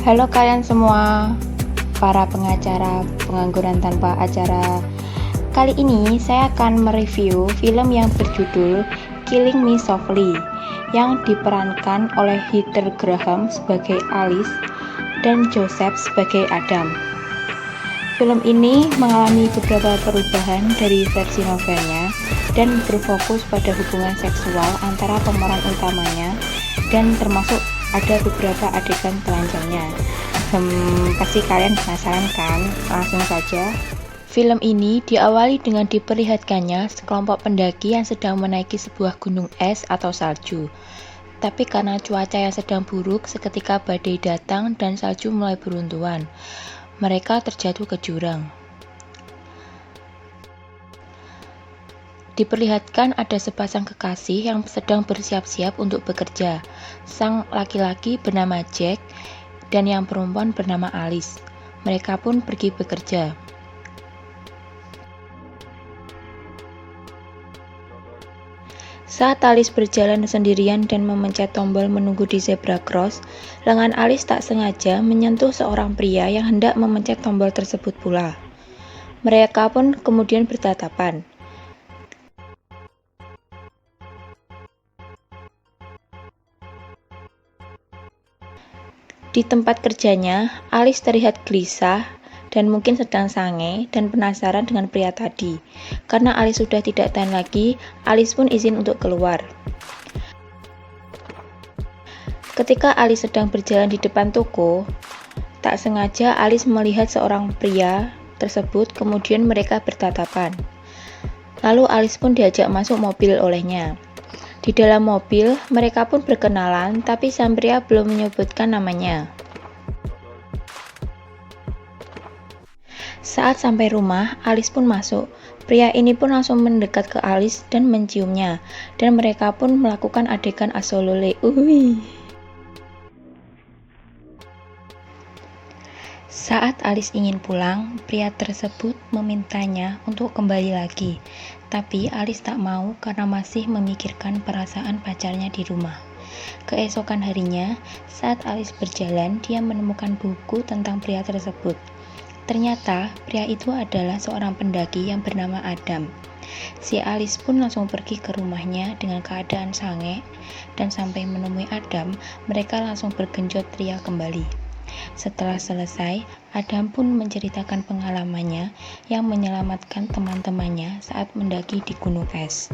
Halo kalian semua, para pengacara pengangguran tanpa acara. Kali ini saya akan mereview film yang berjudul Killing Me Softly yang diperankan oleh Heather Graham sebagai Alice dan Joseph sebagai Adam. Film ini mengalami beberapa perubahan dari versi novelnya dan berfokus pada hubungan seksual antara pemeran utamanya dan termasuk ada beberapa adegan telanjangnya. Pasti kalian penasaran kan? Langsung saja. Film ini diawali dengan diperlihatkannya sekelompok pendaki yang sedang menaiki sebuah gunung es atau salju. Tapi karena cuaca yang sedang buruk, seketika badai datang dan salju mulai beruntuhan. Mereka terjatuh ke jurang. Diperlihatkan ada sepasang kekasih yang sedang bersiap-siap untuk bekerja. Sang laki-laki bernama Jack dan yang perempuan bernama Alice. Mereka pun pergi bekerja. Saat Alice berjalan sendirian dan memencet tombol menunggu di zebra cross, lengan Alice tak sengaja menyentuh seorang pria yang hendak memencet tombol tersebut pula. Mereka pun kemudian bertatapan. Di tempat kerjanya, Alice terlihat gelisah dan mungkin sedang sange dan penasaran dengan pria tadi. Karena Alice sudah tidak tahan lagi, Alice pun izin untuk keluar. Ketika Alice sedang berjalan di depan toko, tak sengaja Alice melihat seorang pria tersebut, kemudian mereka bertatapan. Lalu Alice pun diajak masuk mobil olehnya. Di dalam mobil, mereka pun berkenalan, tapi sang pria belum menyebutkan namanya. Saat sampai rumah, Alice pun masuk. Pria ini pun langsung mendekat ke Alice dan menciumnya, dan mereka pun melakukan adegan asolole. Saat Alice ingin pulang, pria tersebut memintanya untuk kembali lagi. Tapi Alice tak mau karena masih memikirkan perasaan pacarnya di rumah. Keesokan harinya, saat Alice berjalan, dia menemukan buku tentang pria tersebut. Ternyata, pria itu adalah seorang pendaki yang bernama Adam. Si Alice pun langsung pergi ke rumahnya dengan keadaan sange, dan sampai menemui Adam, mereka langsung bergenjot ria kembali. Setelah selesai, Adam pun menceritakan pengalamannya yang menyelamatkan teman-temannya saat mendaki di gunung es.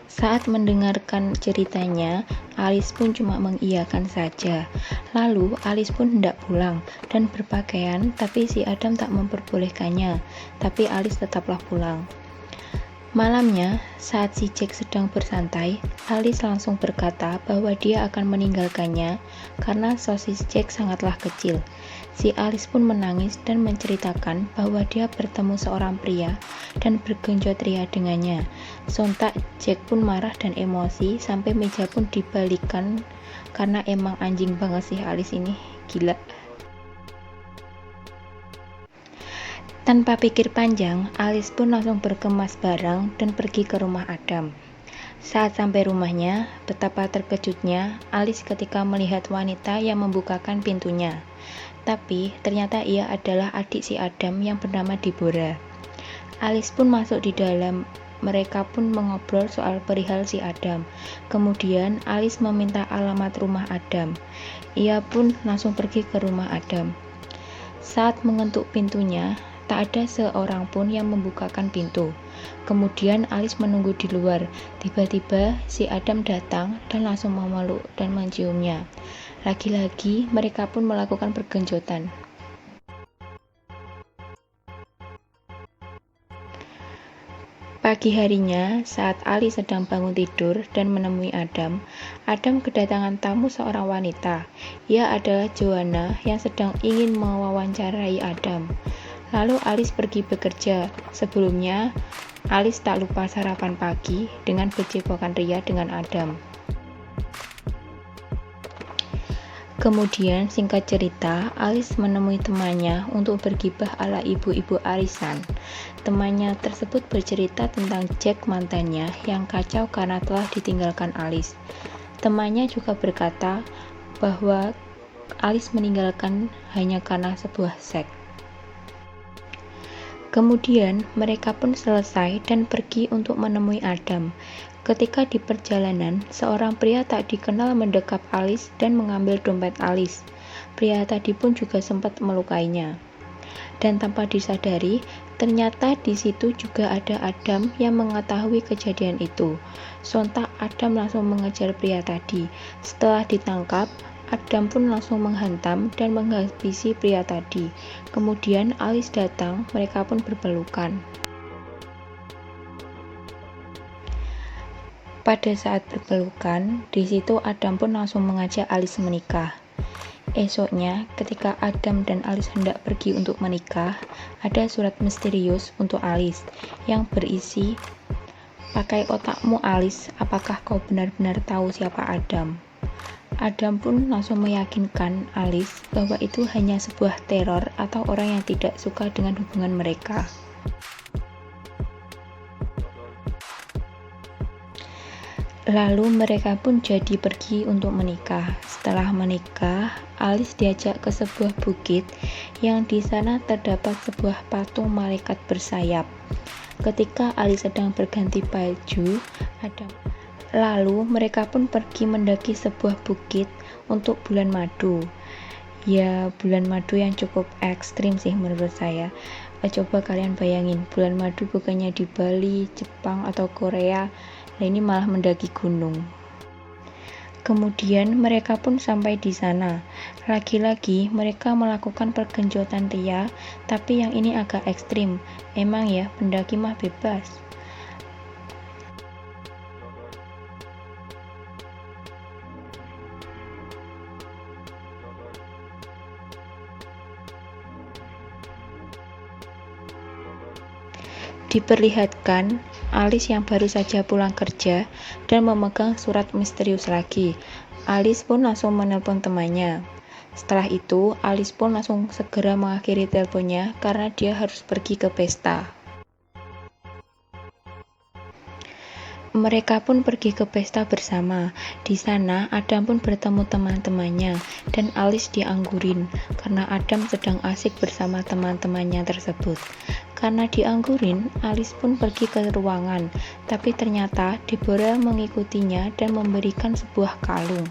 Saat mendengarkan ceritanya, Alice pun cuma mengiyakan saja. Lalu Alice pun hendak pulang dan berpakaian, tapi si Adam tak memperbolehkannya. Tapi Alice tetaplah pulang. Malamnya, saat si Jack sedang bersantai, Alice langsung berkata bahwa dia akan meninggalkannya karena sosis Jack sangatlah kecil. Si Alice pun menangis dan menceritakan bahwa dia bertemu seorang pria dan bergenjot ria dengannya. Sontak Jack pun marah dan emosi sampai meja pun dibalikan karena emang anjing banget sih Alice ini, gila. Tanpa pikir panjang, Alice pun langsung berkemas barang dan pergi ke rumah Adam. Saat sampai rumahnya, betapa terkejutnya Alice ketika melihat wanita yang membukakan pintunya. Tapi ternyata ia adalah adik si Adam yang bernama Deborah. Alice pun masuk di dalam. Mereka pun mengobrol soal perihal si Adam. Kemudian Alice meminta alamat rumah Adam. Ia pun langsung pergi ke rumah Adam. Saat mengetuk pintunya, tak ada seorang pun yang membukakan pintu. Kemudian Alice menunggu di luar. Tiba-tiba si Adam datang dan langsung memeluk dan menciumnya. Lagi-lagi mereka pun melakukan pergenjotan. Pagi harinya, saat Alice sedang bangun tidur dan menemui Adam, Adam kedatangan tamu seorang wanita. Ia adalah Joanna yang sedang ingin mewawancarai Adam. Lalu Alice pergi bekerja. Sebelumnya, Alice tak lupa sarapan pagi dengan bercebokan ria dengan Adam. Kemudian, singkat cerita, Alice menemui temannya untuk bergibah ala ibu-ibu arisan. Temannya tersebut bercerita tentang Jack mantannya yang kacau karena telah ditinggalkan Alice. Temannya juga berkata bahwa Alice meninggalkan hanya karena sebuah seks. Kemudian mereka pun selesai dan pergi untuk menemui Adam. Ketika di perjalanan, seorang pria tak dikenal mendekap Alice dan mengambil dompet Alice. Pria tadi pun juga sempat melukainya. Dan tanpa disadari, ternyata di situ juga ada Adam yang mengetahui kejadian itu. Sontak Adam langsung mengejar pria tadi. Setelah ditangkap, Adam pun langsung menghantam dan menghabisi pria tadi. Kemudian Alice datang, mereka pun berpelukan. Pada saat berpelukan, di situ Adam pun langsung mengajak Alice menikah. Esoknya, ketika Adam dan Alice hendak pergi untuk menikah, ada surat misterius untuk Alice yang berisi, "Pakai otakmu Alice, apakah kau benar-benar tahu siapa Adam?" Adam pun langsung meyakinkan Alice bahwa itu hanya sebuah teror atau orang yang tidak suka dengan hubungan mereka. Lalu mereka pun jadi pergi untuk menikah. Setelah menikah, Alice diajak ke sebuah bukit yang di sana terdapat sebuah patung malaikat bersayap. Ketika Alice sedang berganti baju, lalu mereka pun pergi mendaki sebuah bukit untuk bulan madu. Ya, bulan madu yang cukup ekstrim sih menurut saya. Coba kalian bayangin, bulan madu bukannya di Bali, Jepang, atau Korea. Nah, ini malah mendaki gunung. Kemudian mereka pun sampai di sana. Lagi-lagi mereka melakukan pergenjotan ria, tapi yang ini agak ekstrim. Emang ya, pendaki mah bebas. Diperlihatkan Alice yang baru saja pulang kerja dan memegang surat misterius lagi. Alice pun langsung menelpon temannya. Setelah itu, Alice pun langsung segera mengakhiri teleponnya karena dia harus pergi ke pesta. Mereka pun pergi ke pesta bersama. Di sana, Adam pun bertemu teman-temannya dan Alice dianggurin karena Adam sedang asik bersama teman-temannya tersebut. Karena dianggurin, Alice pun pergi ke ruangan, tapi ternyata Deborah mengikutinya dan memberikan sebuah kalung.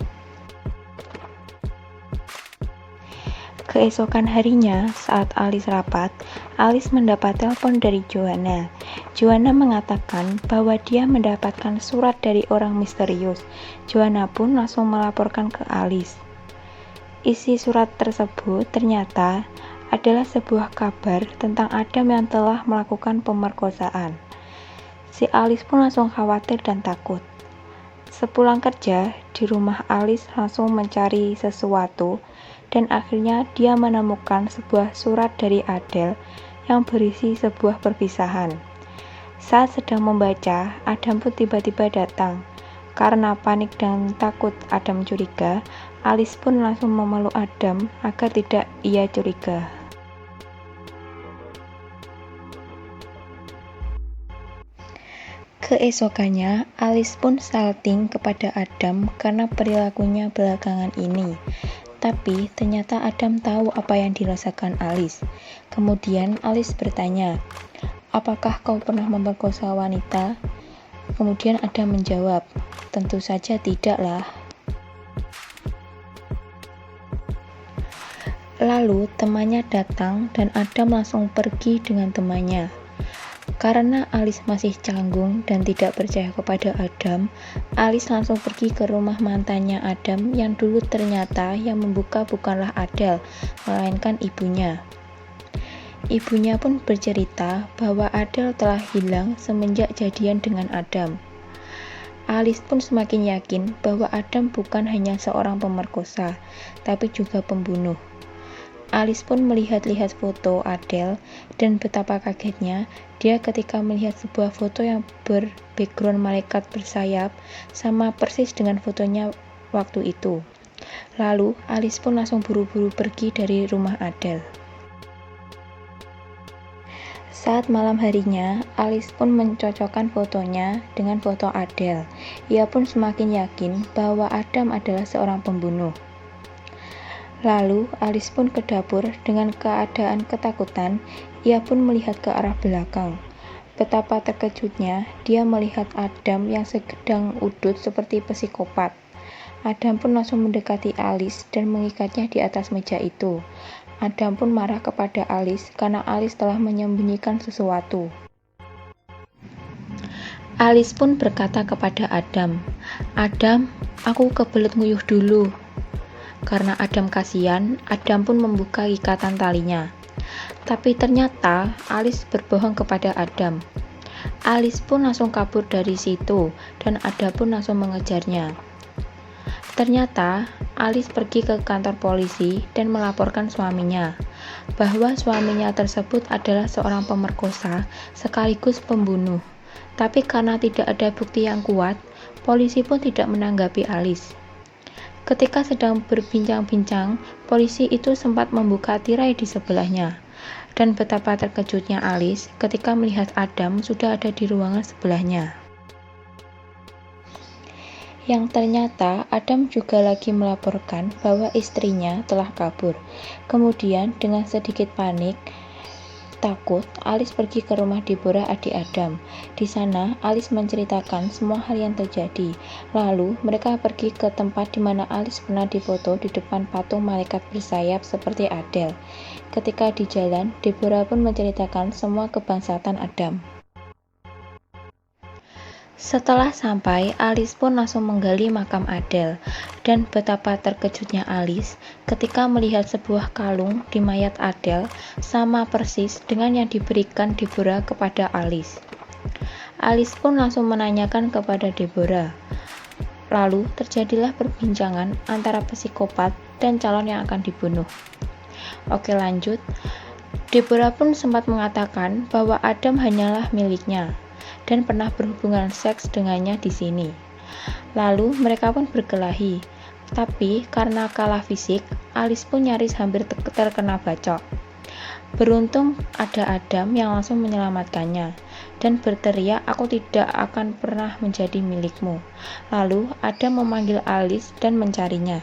Keesokan harinya, saat Alice rapat, Alice mendapat telepon dari Joanna. Joanna mengatakan bahwa dia mendapatkan surat dari orang misterius. Joanna pun langsung melaporkan ke Alice. Isi surat tersebut ternyata adalah sebuah kabar tentang Adam yang telah melakukan pemerkosaan. Si Alice pun langsung khawatir dan takut. Sepulang kerja, di rumah Alice langsung mencari sesuatu dan akhirnya dia menemukan sebuah surat dari Adele yang berisi sebuah perpisahan. Saat sedang membaca, Adam pun tiba-tiba datang. Karena panik dan takut Adam curiga, Alice pun langsung memeluk Adam agar tidak ia curiga. Keesokannya, Alice pun salting kepada Adam karena perilakunya belakangan ini. Tapi ternyata Adam tahu apa yang dirasakan Alice. Kemudian Alice bertanya, "Apakah kau pernah memperkosa wanita?" Kemudian Adam menjawab, "Tentu saja tidaklah." Lalu temannya datang dan Adam langsung pergi dengan temannya. Karena Alice masih canggung dan tidak percaya kepada Adam, Alice langsung pergi ke rumah mantannya Adam yang dulu ternyata yang membuka bukanlah Adele, melainkan ibunya. Ibunya pun bercerita bahwa Adele telah hilang semenjak jadian dengan Adam. Alice pun semakin yakin bahwa Adam bukan hanya seorang pemerkosa, tapi juga pembunuh. Alice pun melihat-lihat foto Adele dan betapa kagetnya dia ketika melihat sebuah foto yang ber-background malaikat bersayap sama persis dengan fotonya waktu itu. Lalu Alice pun langsung buru-buru pergi dari rumah Adele. Saat malam harinya, Alice pun mencocokkan fotonya dengan foto Adele. Ia pun semakin yakin bahwa Adam adalah seorang pembunuh. Lalu, Alice pun ke dapur dengan keadaan ketakutan. Ia pun melihat ke arah belakang. Betapa terkejutnya dia melihat Adam yang sedang udut seperti psikopat. Adam pun langsung mendekati Alice dan mengikatnya di atas meja itu. Adam pun marah kepada Alice karena Alice telah menyembunyikan sesuatu. Alice pun berkata kepada Adam, "Adam, aku kebelet nguyuh dulu." Karena Adam kasihan, Adam pun membuka ikatan talinya. Tapi ternyata Alice berbohong kepada Adam. Alice pun langsung kabur dari situ dan Adam pun langsung mengejarnya. Ternyata Alice pergi ke kantor polisi dan melaporkan suaminya bahwa suaminya tersebut adalah seorang pemerkosa sekaligus pembunuh. Tapi karena tidak ada bukti yang kuat, polisi pun tidak menanggapi Alice. Ketika sedang berbincang-bincang, polisi itu sempat membuka tirai di sebelahnya. Dan betapa terkejutnya Alice ketika melihat Adam sudah ada di ruangan sebelahnya. Yang ternyata Adam juga lagi melaporkan bahwa istrinya telah kabur. Kemudian dengan sedikit panik, takut, Alice pergi ke rumah Deborah, adik Adam. Di sana, Alice menceritakan semua hal yang terjadi. Lalu, mereka pergi ke tempat di mana Alice pernah difoto di depan patung malaikat bersayap seperti Adele. Ketika di jalan, Deborah pun menceritakan semua kebangsaan Adam. Setelah sampai, Alice pun langsung menggali makam Adele, dan betapa terkejutnya Alice ketika melihat sebuah kalung di mayat Adele sama persis dengan yang diberikan Deborah kepada Alice. Alice pun langsung menanyakan kepada Deborah. Lalu terjadilah perbincangan antara psikopat dan calon yang akan dibunuh. Oke, lanjut. Deborah pun sempat mengatakan bahwa Adam hanyalah miliknya dan pernah berhubungan seks dengannya di sini. Lalu mereka pun berkelahi, tapi karena kalah fisik, Alice pun nyaris hampir terkena bacok. Beruntung ada Adam yang langsung menyelamatkannya dan berteriak, "Aku tidak akan pernah menjadi milikmu." Lalu Adam memanggil Alice dan mencarinya.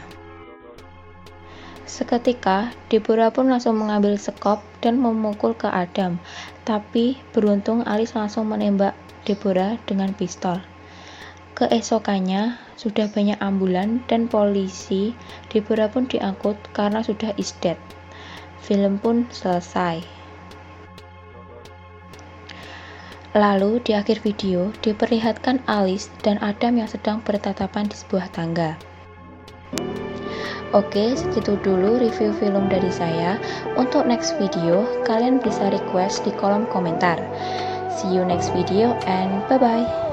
Seketika, Deborah pun langsung mengambil sekop dan memukul ke Adam, tapi beruntung Alice langsung menembak Deborah dengan pistol. Keesokannya, sudah banyak ambulan dan polisi. Deborah pun diangkut karena sudah is dead. Film pun selesai. Lalu di akhir video diperlihatkan Alice dan Adam yang sedang bertatapan di sebuah tangga. Oke, segitu dulu review film dari saya. Untuk next video, kalian bisa request di kolom komentar. See you next video and bye-bye.